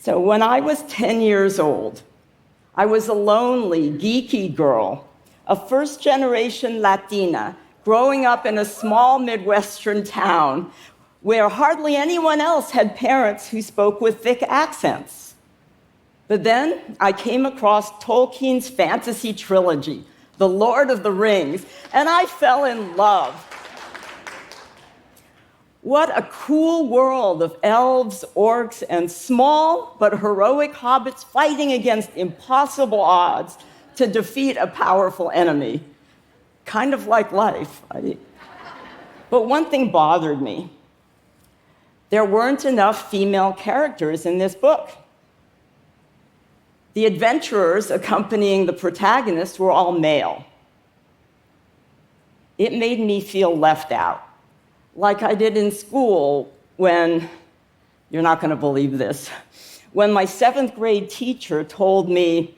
So when I was 10 years old, I was a lonely, geeky girl, a first-generation Latina, growing up in a small Midwestern town where hardly anyone else had parents who spoke with thick accents. But then I came across Tolkien's fantasy trilogy, The Lord of the Rings, and I fell in love. What a cool world of elves, orcs, and small but heroic hobbits fighting against impossible odds to defeat a powerful enemy. Kind of like life. But one thing bothered me. There weren't enough female characters in this book. The adventurers accompanying the protagonist were all male. It made me feel left out, like I did in school when, you're not going to believe this, when my 7th grade teacher told me,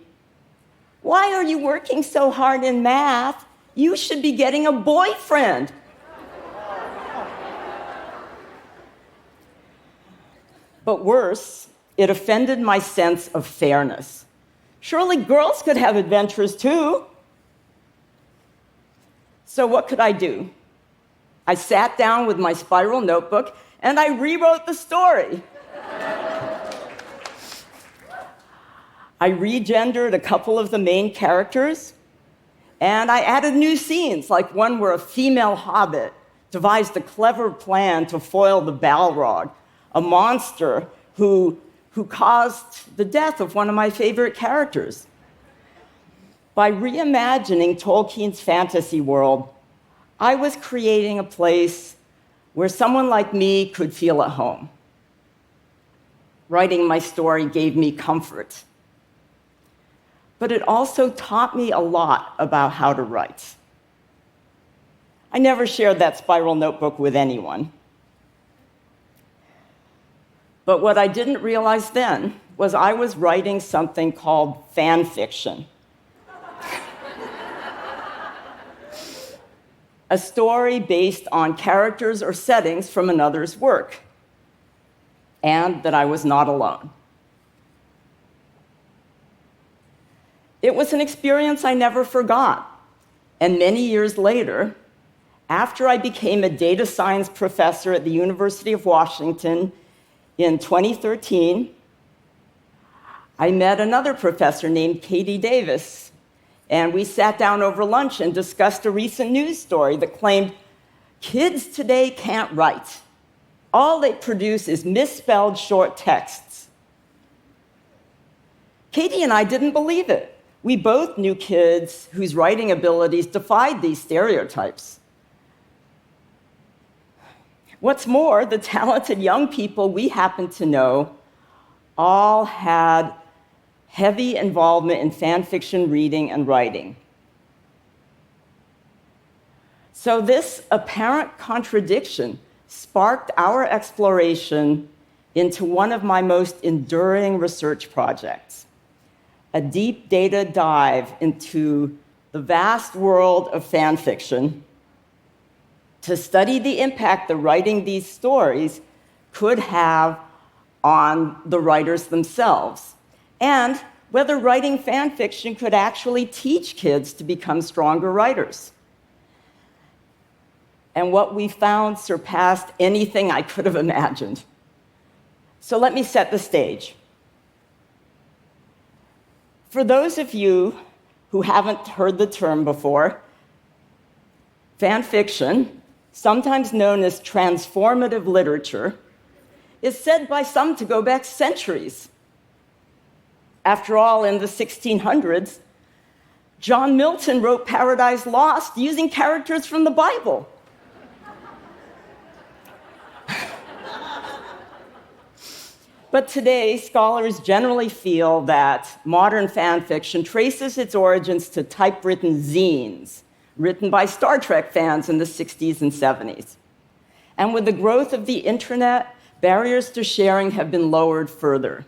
"Why are you working so hard in math? You should be getting a boyfriend." But worse, it offended my sense of fairness. Surely girls could have adventures too. So what could I do? I sat down with my spiral notebook and I rewrote the story. I regendered a couple of the main characters, and I added new scenes, like one where a female hobbit devised a clever plan to foil the Balrog, a monster who caused the death of one of my favorite characters. By reimagining Tolkien's fantasy world, I was creating a place where someone like me could feel at home. Writing my story gave me comfort, but it also taught me a lot about how to write. I never shared that spiral notebook with anyone. But what I didn't realize then was I was writing something called fan fiction. A story based on characters or settings from another's work, and that I was not alone. It was an experience I never forgot, and many years later, after I became a data science professor at the University of Washington in 2013, I met another professor named Katie Davis, and we sat down over lunch and discussed a recent news story that claimed kids today can't write. All they produce is misspelled short texts. Katie and I didn't believe it. We both knew kids whose writing abilities defied these stereotypes. What's more, the talented young people we happened to know all had heavy involvement in fan fiction reading and writing. So this apparent contradiction sparked our exploration into one of my most enduring research projects, a deep data dive into the vast world of fan fiction to study the impact the writing these stories could have on the writers themselves, and whether writing fan fiction could actually teach kids to become stronger writers. And what we found surpassed anything I could have imagined. So let me set the stage. For those of you who haven't heard the term before, fan fiction, sometimes known as transformative literature, is said by some to go back centuries. After all, in the 1600s, John Milton wrote Paradise Lost using characters from the Bible. But today, scholars generally feel that modern fan fiction traces its origins to typewritten zines, written by Star Trek fans in the 60s and 70s. And with the growth of the internet, barriers to sharing have been lowered further.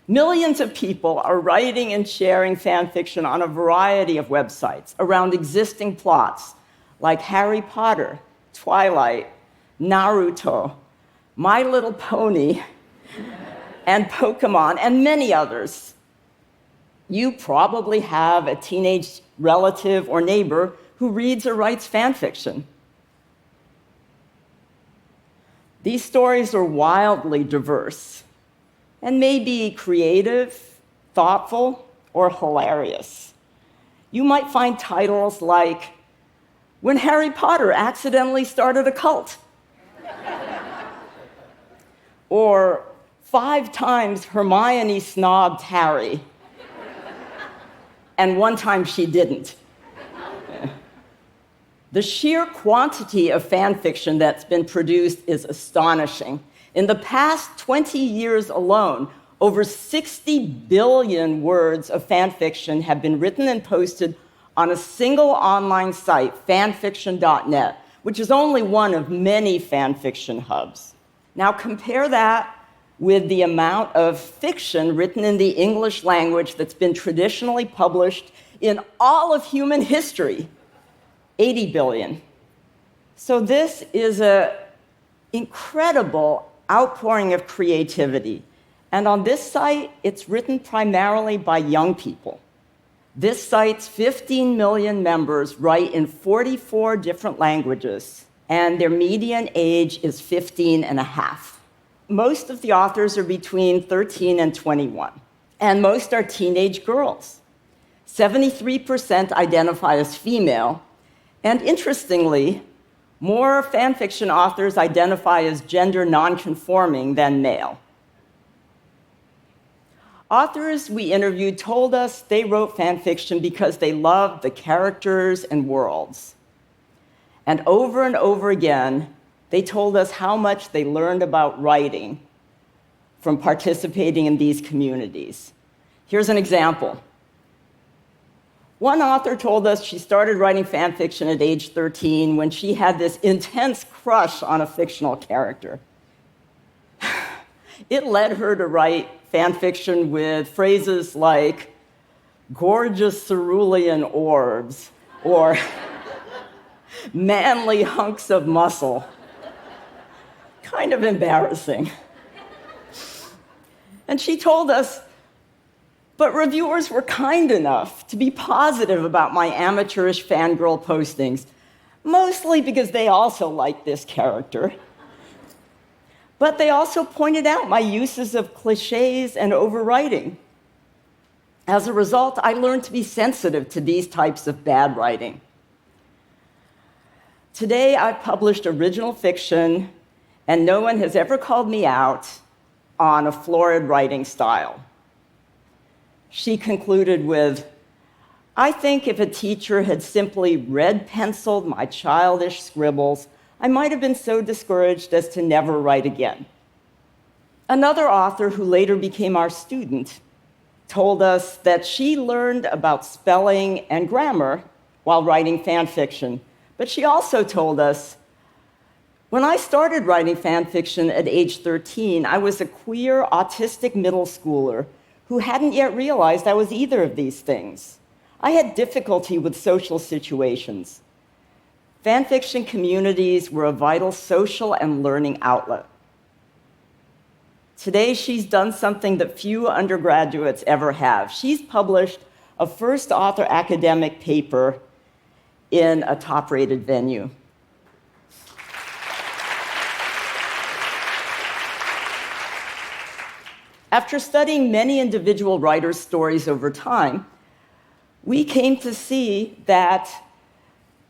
Millions of people are writing and sharing fan fiction on a variety of websites around existing plots like Harry Potter, Twilight, Naruto, My Little Pony, and Pokemon, and many others. You probably have a teenage relative or neighbor who reads or writes fan fiction. These stories are wildly diverse and may be creative, thoughtful, or hilarious. You might find titles like, "When Harry Potter Accidentally Started a Cult," or "5 times Hermione snobbed Harry, and 1 time she didn't." The sheer quantity of fan fiction that's been produced is astonishing. In the past 20 years alone, over 60 billion words of fan fiction have been written and posted on a single online site, fanfiction.net, which is only one of many fan fiction hubs. Now compare that with the amount of fiction written in the English language that's been traditionally published in all of human history. 80 billion. So this is an incredible outpouring of creativity. And on this site, it's written primarily by young people. This site's 15 million members write in 44 different languages, and their median age is 15 and a half. Most of the authors are between 13 and 21, and most are teenage girls. 73% identify as female, and interestingly, more fan fiction authors identify as gender nonconforming than male. Authors we interviewed told us they wrote fan fiction because they loved the characters and worlds. And over again, they told us how much they learned about writing from participating in these communities. Here's an example. One author told us she started writing fan fiction at age 13 when she had this intense crush on a fictional character. It led her to write fan fiction with phrases like gorgeous cerulean orbs or manly hunks of muscle. Kind of embarrassing. And she told us, but reviewers were kind enough to be positive about my amateurish fangirl postings, mostly because they also liked this character. But they also pointed out my uses of cliches and overwriting. As a result, I learned to be sensitive to these types of bad writing. Today, I've published original fiction, and no one has ever called me out on a florid writing style. She concluded with, "I think if a teacher had simply red-penciled my childish scribbles, I might have been so discouraged as to never write again." Another author who later became our student told us that she learned about spelling and grammar while writing fan fiction, but she also told us, "When I started writing fan fiction at age 13, I was a queer, autistic middle schooler who hadn't yet realized I was either of these things. I had difficulty with social situations. Fan fiction communities were a vital social and learning outlet." Today, she's done something that few undergraduates ever have. She's published a first author academic paper in a top-rated venue. After studying many individual writers' stories over time, we came to see that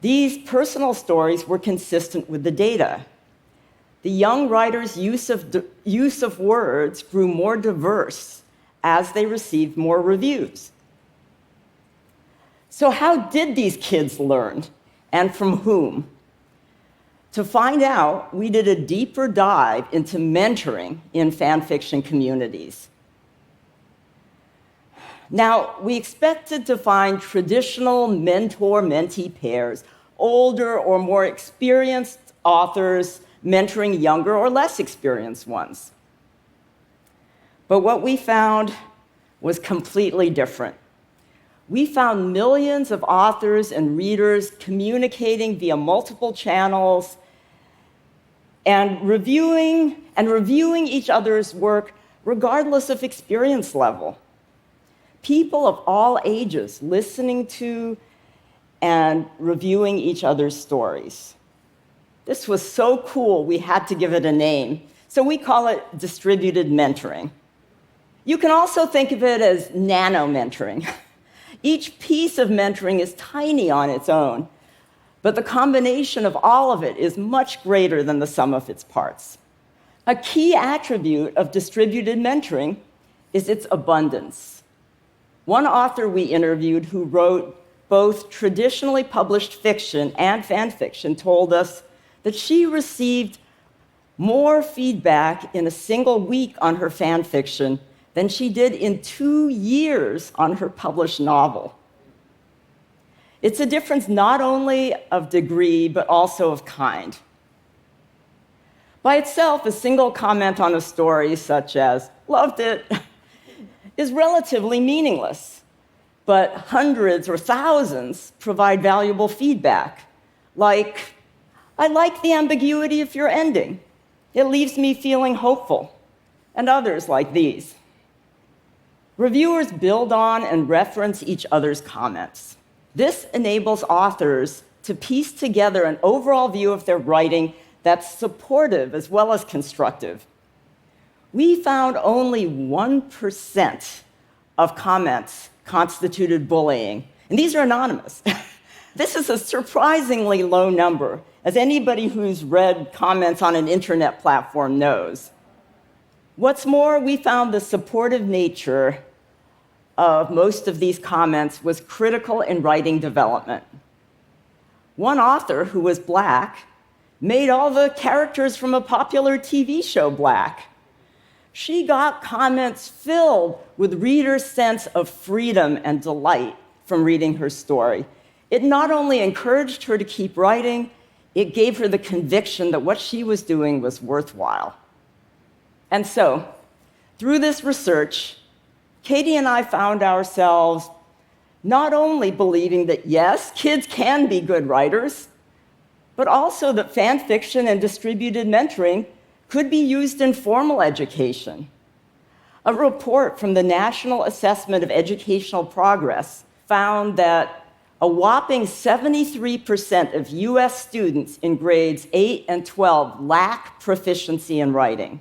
these personal stories were consistent with the data. The young writers' use of words grew more diverse as they received more reviews. So how did these kids learn, and from whom? To find out, we did a deeper dive into mentoring in fan fiction communities. Now, we expected to find traditional mentor-mentee pairs, older or more experienced authors mentoring younger or less experienced ones. But what we found was completely different. We found millions of authors and readers communicating via multiple channels and reviewing each other's work regardless of experience level. People of all ages listening to and reviewing each other's stories. This was so cool, we had to give it a name. So we call it distributed mentoring. You can also think of it as nano mentoring. Each piece of mentoring is tiny on its own, but the combination of all of it is much greater than the sum of its parts. A key attribute of distributed mentoring is its abundance. One author we interviewed who wrote both traditionally published fiction and fan fiction told us that she received more feedback in a single week on her fan fiction than she did in 2 years on her published novel. It's a difference not only of degree, but also of kind. By itself, a single comment on a story, such as, "Loved it," is relatively meaningless. But hundreds or thousands provide valuable feedback, like, "I like the ambiguity of your ending. It leaves me feeling hopeful," and others like these. Reviewers build on and reference each other's comments. This enables authors to piece together an overall view of their writing that's supportive as well as constructive. We found only 1% of comments constituted bullying, and these are anonymous. This is a surprisingly low number, as anybody who's read comments on an internet platform knows. What's more, we found the supportive nature of most of these comments was critical in writing development. One author, who was Black, made all the characters from a popular TV show Black. She got comments filled with readers' sense of freedom and delight from reading her story. It not only encouraged her to keep writing, it gave her the conviction that what she was doing was worthwhile. And so, through this research, Katie and I found ourselves not only believing that, yes, kids can be good writers, but also that fan fiction and distributed mentoring could be used in formal education. A report from the National Assessment of Educational Progress found that a whopping 73% of US students in grades 8 and 12 lack proficiency in writing.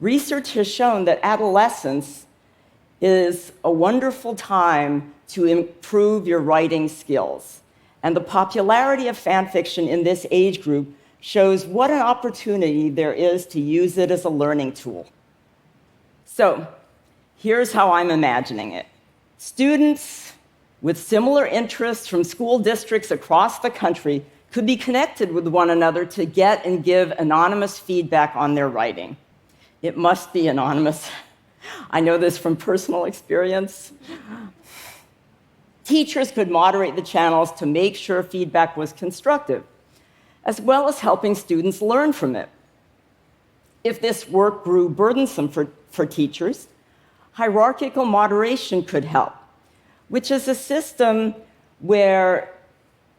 Research has shown that adolescence is a wonderful time to improve your writing skills. And the popularity of fan fiction in this age group shows what an opportunity there is to use it as a learning tool. So, here's how I'm imagining it. Students with similar interests from school districts across the country could be connected with one another to get and give anonymous feedback on their writing. It must be anonymous. I know this from personal experience. Teachers could moderate the channels to make sure feedback was constructive, as well as helping students learn from it. If this work grew burdensome for teachers, hierarchical moderation could help, which is a system where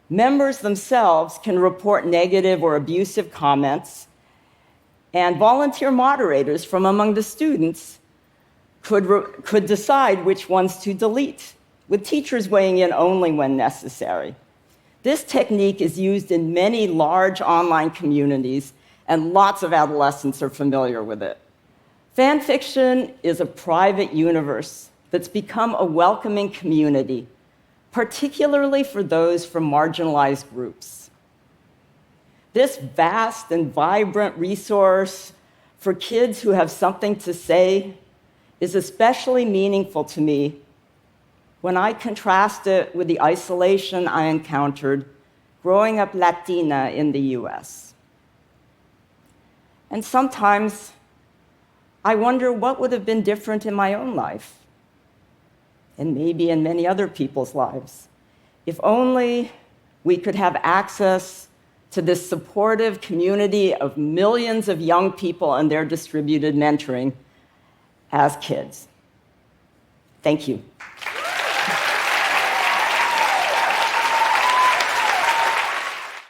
members themselves can report negative or abusive comments, and volunteer moderators from among the students could decide which ones to delete, with teachers weighing in only when necessary. This technique is used in many large online communities, and lots of adolescents are familiar with it. Fan fiction is a private universe that's become a welcoming community, particularly for those from marginalized groups. This vast and vibrant resource for kids who have something to say is especially meaningful to me when I contrast it with the isolation I encountered growing up Latina in the US. And sometimes I wonder what would have been different in my own life, and maybe in many other people's lives, if only we could have access to this supportive community of millions of young people and their distributed mentoring as kids. Thank you.